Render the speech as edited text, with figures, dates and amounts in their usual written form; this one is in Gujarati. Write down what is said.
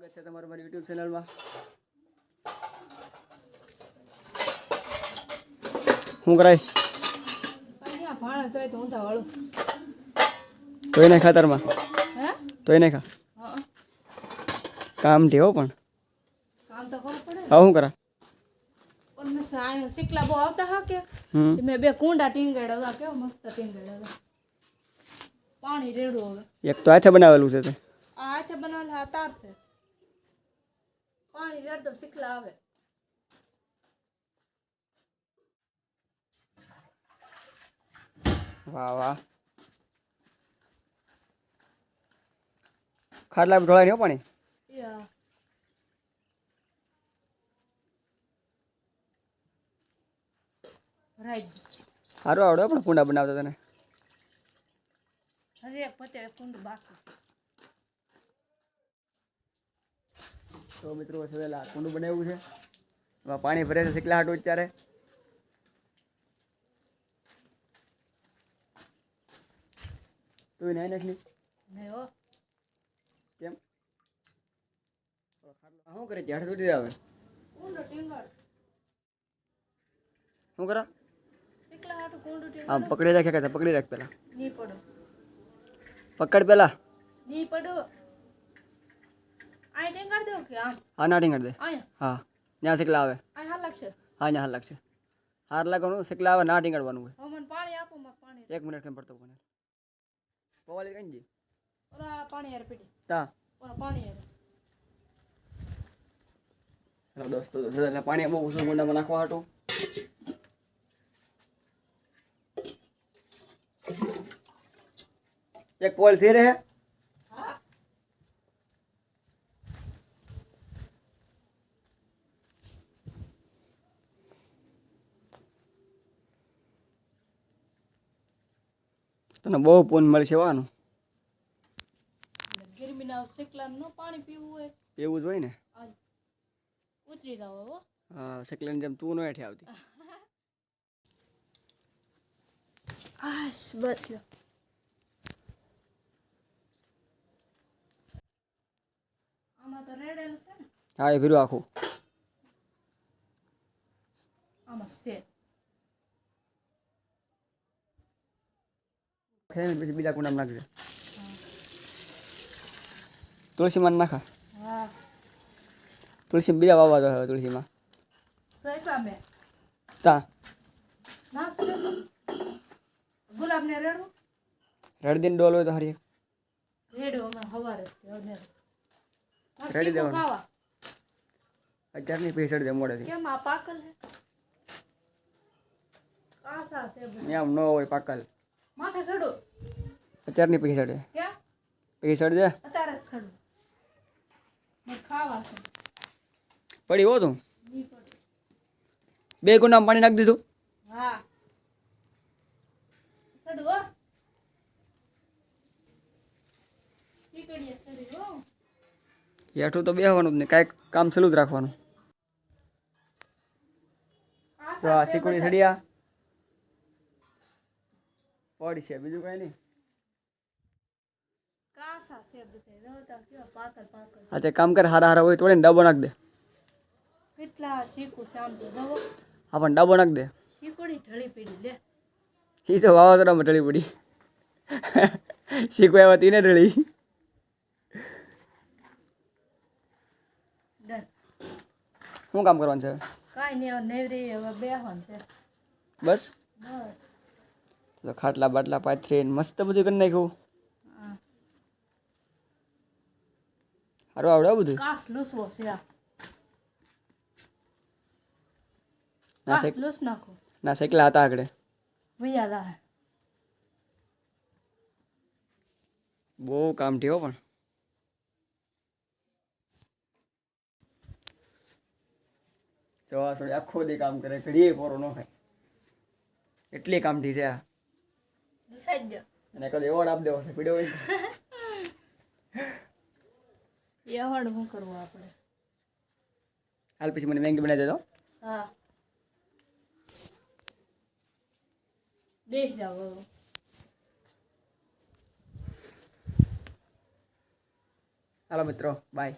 સ્વાગત છે તમારું મારી યુટ્યુબ ચેનલમાં। શું કરાય તોય નહીં ખાતરમાં તોય નહીં ખા કામ થયો પણ હા શું કરા શીખલા બહુ આવતા હા કે મેં બે કુંડા ટીંગાડ્યા હતા કેવા મસ્ત ટીંગાડ્યા હતા પાણી રેડું હવે એક તો હાથે બનાવેલું છે તે આ હાથે બનાવેલા તાર છે પાણી રેડ તો શીખલા આવે વાહ વાહ ખાટલા ઢોળાય નહીં હો પાણી યા રાઈટ સારું આવડે પણ કુંડા બનાવતા તને હજી એક પતે કુંડ બાકી તો મિત્રો સવેલા કુંડું બનાવ્યું છે એમાં પાણી ભરે છે શીખલા હાટું અત્યારે તું નાઈ નાખી નહીં હો કેમ શું કરે ઝાડ તૂટી આવે કુંડો ટીંગાડ શું કરા શીખલા હાટું કુંડું આમ ટીંગાડ પકડી રાખે કે પકડી રાખ પેલા નહીં પડો પકડ પેલા નહીં પડો આ ટીંગાડ દો કે આમ હા ના ટીંગાડ દે અહીંયા હા ત્યાં શીખલા આવે આ હાલ લાગશે હા ત્યાં હાલ લાગશે હાર લાગવાનું શીખલા આવે ના ટીંગાડવાનું હોય હવે મને પાણી આપો માં પાણી 1 મિનિટ કેમ પડતો મને પવાલી કઈ જી ઓલા પાણી યાર પીટી તા ઓલા પાણી યાર હેલો દોસ્તો એટલે પાણી બહુ ઉસળ ગુંડામાં નાખવા હાટું એક પોલ થી રહે હા તને બહુ પૂન મળશે વાનું ગરમીના શીખલા નો પાણી પીવું હોય એવું જ હોય ને ઉતરી જાવ હો હા શીખલાની જેમ તું નો હેઠે આવતી બસ બસ લો આમાં તો રેડેલું છે ને હા એ ભીરું આખું આમાં છે ખેલ પછી બીજા કુંડામાં નાખજે તુલસીમાં નાખા હા તુલસી બીજા વાવવા તો હવે તુલસીમાં સોયપા મે તા નાખ ગુલાબ ને રેડું રડદીન ડોલ હોય તો હરી રેડું અમે હવારે ને રેડી દેવાનું. ખાવા અત્યારની પૈસા દે મોડેથી કેમ આ પાકલ હે કાસા છે બધું. એમ ન હોય પાકલ માથે ચડો અત્યારની પૈસા દે ક્યાં પૈસા દે અત્યારે જ ચડો મને ખાવા છે પડી હો તું ની પડે 2 કુંડામાં પાણી નાખી દીધું હા ચડો ટીકડીએ ચડો હેઠું તો બેહવાનું જ ને કાંઈક કામ ચાલુ જ રાખવાનું તો આ શીકુડી સડિયા પડી છે બીજું કાંઈ નહીં કાસા છે બધે જોતા કેવા પાકલ પાકલ હા તે કામ કરે હારા હારા હોય તોડીને ડાબો નાખ દે કેટલા શીકું છે આમ તો જવો હા પણ ડાબો નાખ દે શીકુડી ઢળી પડી લે એ તો વાવાઝોડામાં ઢળી પડી શીખવા આવ્યા તીને ઢળી ડન શું કામ કરવાનું છે કાંઈ નહીં હવે નેવરી હવે બેહવાનું છે બસ બસ તો ખાટલા બાટલા પાથરીને મસ્ત બધું કરી નાખ્યું હા સારું આવડે બધું કાસ લૂસવો છે આ ના કાસ લૂસ નાખો ના શેકલા હતા આગળ વૈયા રાહે બહુ કામ થયો પણ ચોવાસોડી આખો દી કામ કરે ઘડીએ પોરો ન ખાય એટલી કામઠી છે આ ડિસાઈડ દો અને કદ એવોર્ડ આપી દેવો છે પીડ્યો હોય એવડ શું કરવું આપણે હાલ પછી મને મેંગી બનાવી દેતો હા બેસ જાવ હવે હાલો મિત્રો બાય